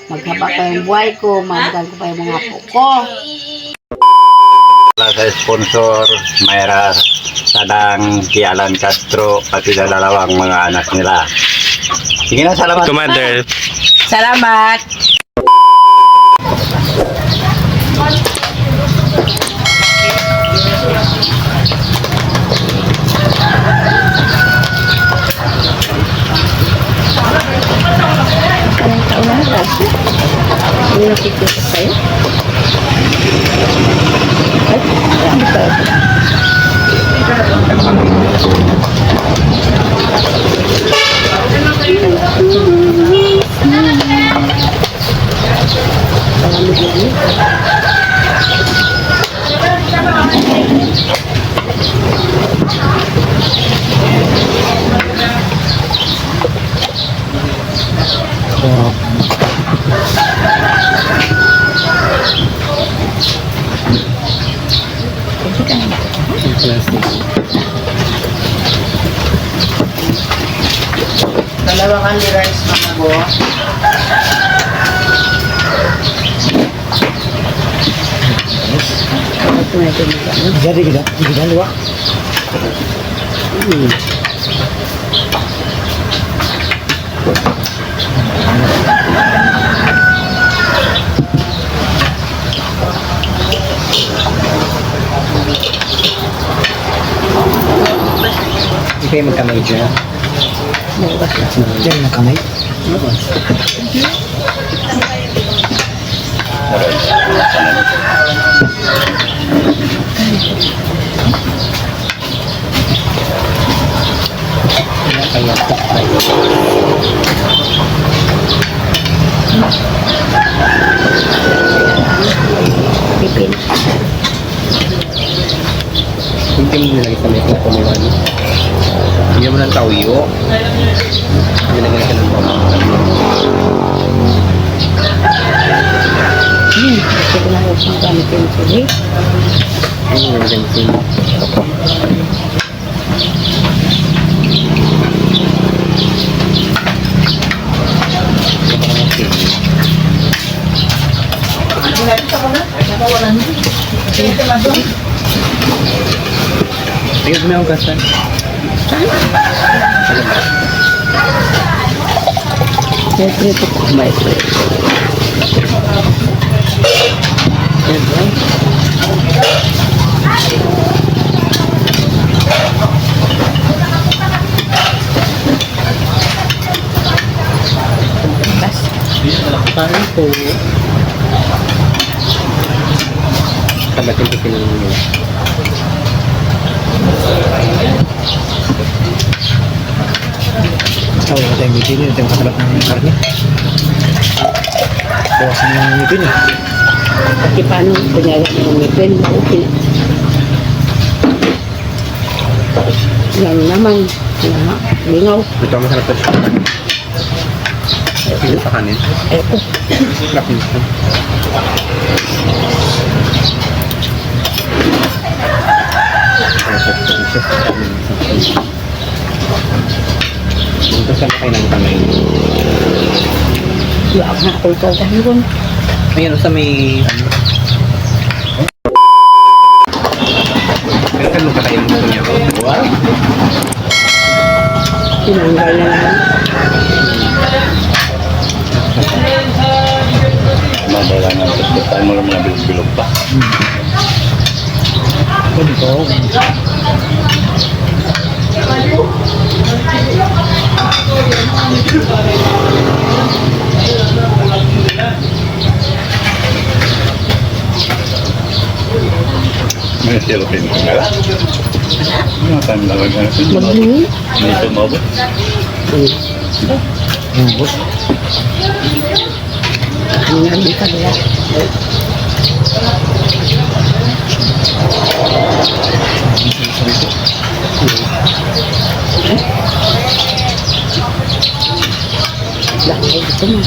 maghaba pa yung buhay ko, mahal ko pa yung mga apo ko. Sa sponsor, Mayra Sadang, Alan Castro, pati sa dalawang mga anak nila. Sige na, salamat. Mother. Salamat! Anong taon na ito? Hindi nakikita sa'yo? Ay, ano ba ito? Dalawa kami rice mga bo. Jadi kita dua. Kayak magkamay dyan. Diyan magkamay? Pipin. Hindi mo nilagay sa may kukuliwan. Hindi mo ng tauyo. Nilagay ka ng mga. Kasi ko na huwag ng gamit yung sili. Ano yung gansin? Tingnan mo yung gasan. Siyempre ito ko kumain. Kain po. Kabatin ko sila nyo. Oh, wala tayong bitin yun. Ito yung kasalat ng karne. Bawasan mo yung bitin eh. Kasi paano kunyari ng ngipin, okay. Yan naman, lingaw. Ito ang masarap ito. Ito sa kanin. Ito. Sarap nito. Ito saan kayo ng kamay? Laak na ako ito dahil Ayan, sa may... Kailan mo ka tayo gusto niya? Wow! tinanggal na lang. Madala na. Tayo mo lang mga bilog pa. Ito. May silupin ko nga lang. Ano tayo nalagyan natin? Magdumi? Dito mo ba? Yung bus. Ang nandun ka nila. Laki dito mo.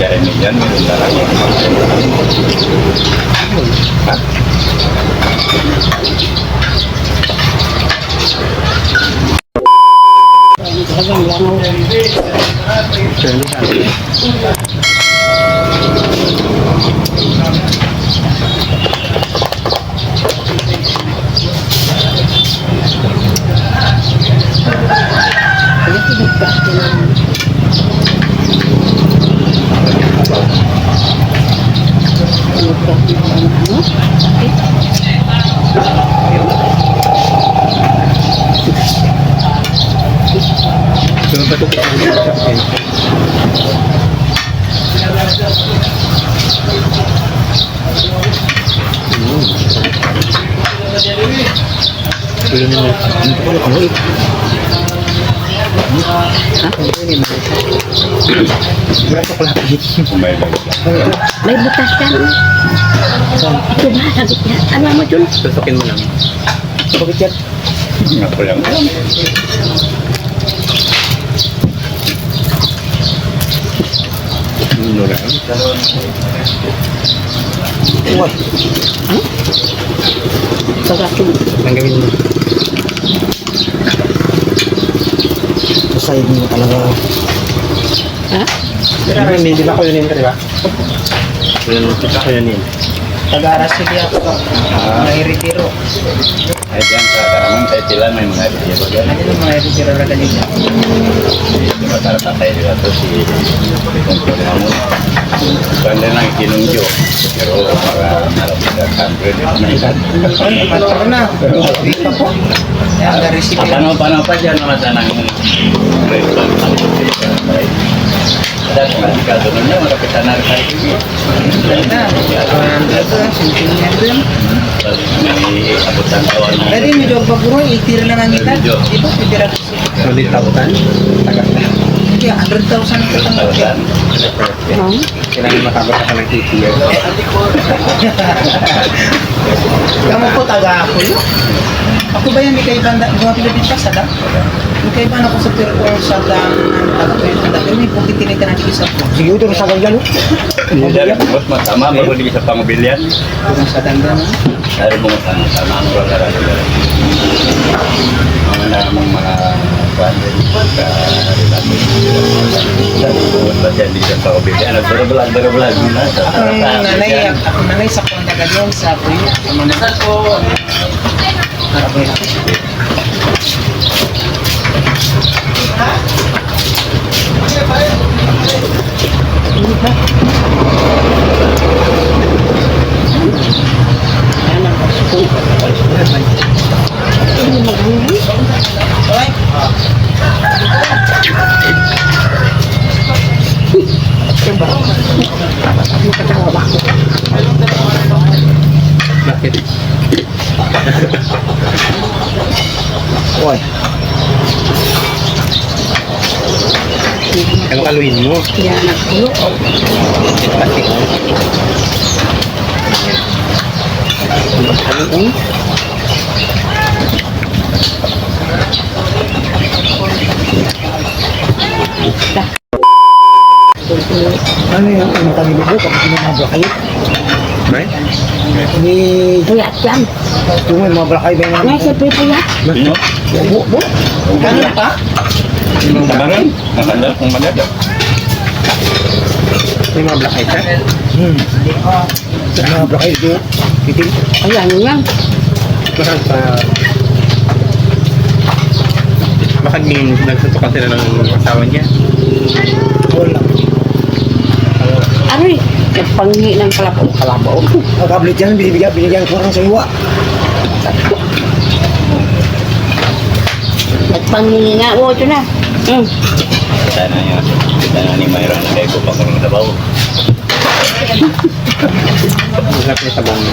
Jeremy yan, meron talaga. Ha? Talagang langaw. Pero sabi. Kaya pinagpapin ng pinagpapin ng ano? Bakit? Pero ba't ito ang sakit? Pero naman, hindi ko alam ano eh. Wala pa pala kapit. May lang. May butas yan. Ito ba? Sabi niya. Alam mo dun? Tusukin mo lang. Bakit yan? Ako lang. Ano lang? What? Pagkakit. Ang gawin mo? Masayid mo talaga. Ha? Hindi ba ko yun di ba? Kita ko yun yun. Taga-aras hindi ako. May retiro. Ay, dyan sa karamang tayo sila may mga retiro dyan. Ano yung mga retiro na ganito? Diba tayo nila to si Kumpul Mamut. Kanda lang kinungyo. Pero para nalapitan 100 na ilan. Matro na. Dito po. Kaya na-receive yan. Paano pa dyan naman sa nang restaurant ang dan masyado na marapitan na tayo. Na. Ito lang. Simple yan doon. May abutan kawan mo. Pwede medyo pagpuro. Itira lang ang kita. Medyo. Ito. Itira. Ulit tabutan? Tagal na. Hindi. 100,000 ito lang. Tawasan. Kailangan makabata ka ng KTR. Kamu po taga ako yun. Ako ba yan? May kaiban mga Pilipin pa sa dam? May kaiban ako sa Piro sa dam. Taga ko yun. Taga yun. Kung kitinita na isa po. Sige, ito sa ganyan. Dari bungkus mah sama baru di bisa pangobilian. Kung sa dam dam. Dari bungkus sama ang roda roda. Mga mga kuan din sa relasi. Dari bungkus baca di bisa pangobilian. Berbelag Ako nanay sa kong taga doon sa Puyo. Sa Manasal po. Ako yun. Anak ko. Hindi maganda. Okay? Diba? Ano katawa ba ako? Bakit? Oy. Ano kaluin mo? Kaya anak ko. Plastic. Ano? Ano yung tagilid mo kapag pinamabrakay? May? Hindi, Puyat yan. yung may mabrakay ba yung Ngay, siyempre puyat. Bino? bubo? Ano pa? Kemarin, nakandal kung maganda. May mga black eyes, ha? Sa mabrakay ito, titil. Ayan yun yan. Baka pa... Baka nagsutukan sila ng asawa niya. Wala. Aray, nagpangi ng kalabaw. Ang kablit yan, binigyan ko lang sa iwa. Nagpangi nga. Oo, ito na. Kita na ni Mayra na kayo ko pang dabaw. Magkat niya sa bong.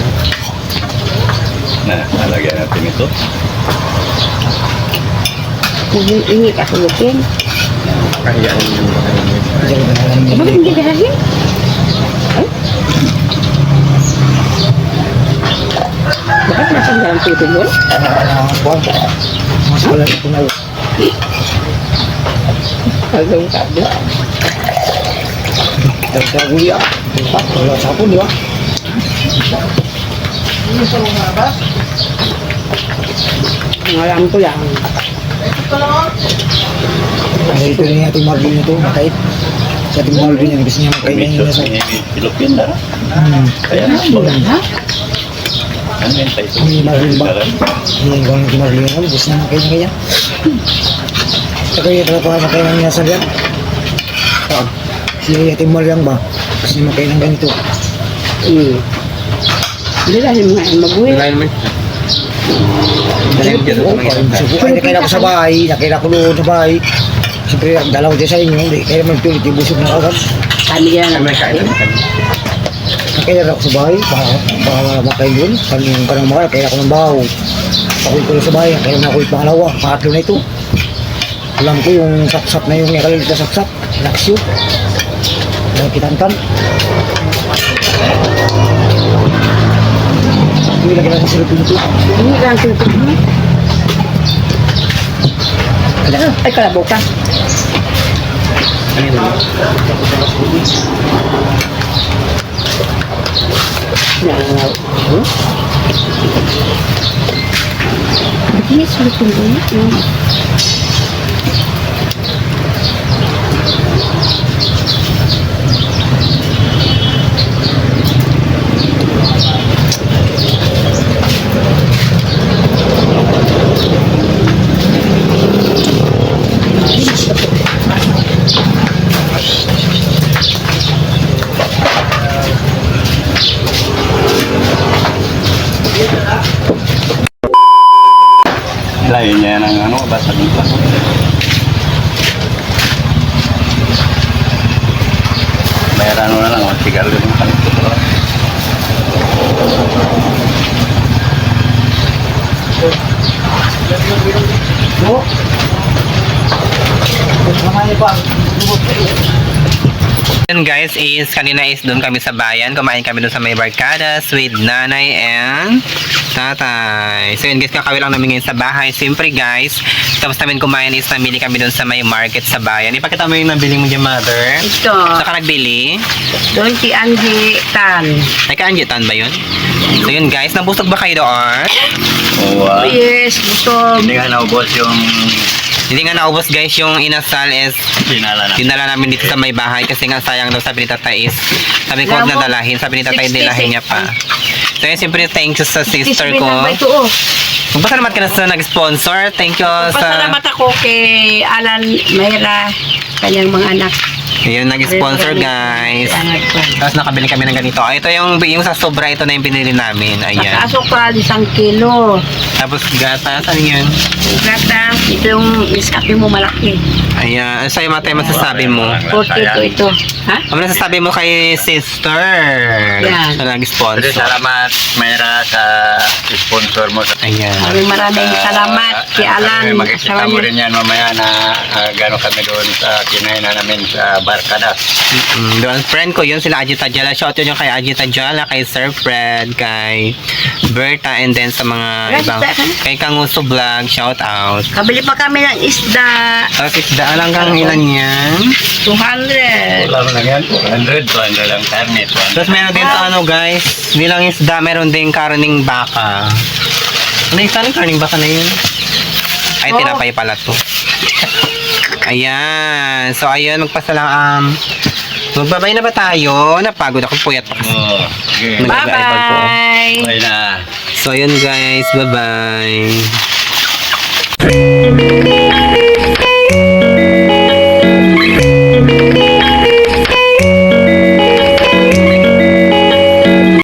Nah, nalagyan natin ito. Hindi ka sulukin. Kahiyaan yung baka niya. Bakit hindi dahil? Bakit nasa dalam pito mo? Buwan. Mas wala na ito na yun. Hanggang sabi. Tagtaguli ah. Diba? Wala sa hapon, di ba? Alam ko lang. Ay, ito rin yung ating Marvin na ito, makait. Sa ating Marvin yan, gusto niya makainin niya sa... Pilupin na. Kaya na. Ano yun tayo? Hindi Marvin ba? Hindi ko ng Marvin yan, gusto niya makainin niya. Saka yung talaga makainin niya sa liyan. Siya yung ating Marvin ba? Gusto niya makainin ganito. Hindi dahil mga mabuhay. Wala naman. Dahil dyan Oo, sa mga parang nakita ko sa bahay, nakita ko doon sa bahay. Siyempre, ang dalaw din sa inyo, hindi kaya magtulit, ibusog na agad. Kami yan. Kami kain lang kami. Nakita ko sa bahay, baka makain doon. Kami yung parang mga, nakita ko ng baho. Ako'y ko sa bahay, kaya na ako'y pangalawa, pangatlo na ito. Alam ko yung sapsap na yung nakalit na sapsap, laksyo. Nakitantan. Hindi lagi lang sa silipin ito. Hindi lang tutup mo. Ay, kalabo ka. Ano yun? Hindi, sulipin ko yun. Layo niya ng ano, basta dito. Mayroon na lang, sigarilyo ng kanito. Yan guys is kanina is doon kami sa bayan. Kumain kami doon sa may barkadas with nanay and tatay. So yun guys, kakawin lang namin ngayon sa bahay. Siyempre guys, tapos namin kumain is namili kami doon sa may market sa bayan. Ipakita mo yung nabili mo dyan, mother. Ito, Saan ka nagbili? doon si Angie Tan. Ay, kaanjitan ba yun? So yun guys, nabusog ba kayo doon? Oo, Yes, gusto. hindi nga naubos yung Hindi nga naubos guys yung inasal is sinala na. dinala namin dito sa may bahay kasi nga sayang daw sabi ni tatay is sabi ko huwag Alam mo, nadalahin, sabi ni tatay 66. dilahin niya pa. So yun, siyempre thank you sa sister ko. Ito, oh. Magpasalamat ka na sa nag-sponsor. Thank you sa... Pasalamat ako kay Alan Mayra, kanyang mga anak. Yun, nag-sponsor guys. Anak ko. Tapos nakabili kami ng ganito. Ah, ito yung sa sobra, ito na yung binili namin. Ayan. Asukal, 1 kilo. Tapos gatas, ano yun? Gatas, ito yung iskape mo malaki. Ayan. Ano sa'yo Matay masasabi mo? 42 ito. Ha? Ano nasasabi mo kay sister? Yan. Sa nag-sponsor. Salamat, Mayra, sa sponsor mo. Ayan. Maraming salamat kay Alan. Makikita Asawa mo niya. rin yan mamaya na gano'n kami doon sa kinainan namin sa Barkadas. Doon, friend ko yun, sila Ajita Jala. Shout out yun kay Ajita Jala, kay Sir Fred, kay Berta, and then sa mga Rasta ibang, ka? kay Kanguso Vlog, shout out. Kabili pa kami ng isda. Tapos isda lang kang ilan yan. 200. Wala mo lang yan, 200 lang karne. 200. Tapos meron din to ano guys, hindi lang isda, meron din karning baka. Ano yung karning baka na yun? Ay, Oh. tinapay pala to. Ayan. So, ayun, magbabay na ba tayo? Napagod ako, puyat pa kasi. Oo, sige. Nag-aibag ko. Bye-bye. Okay na. So, ayun guys, bye-bye.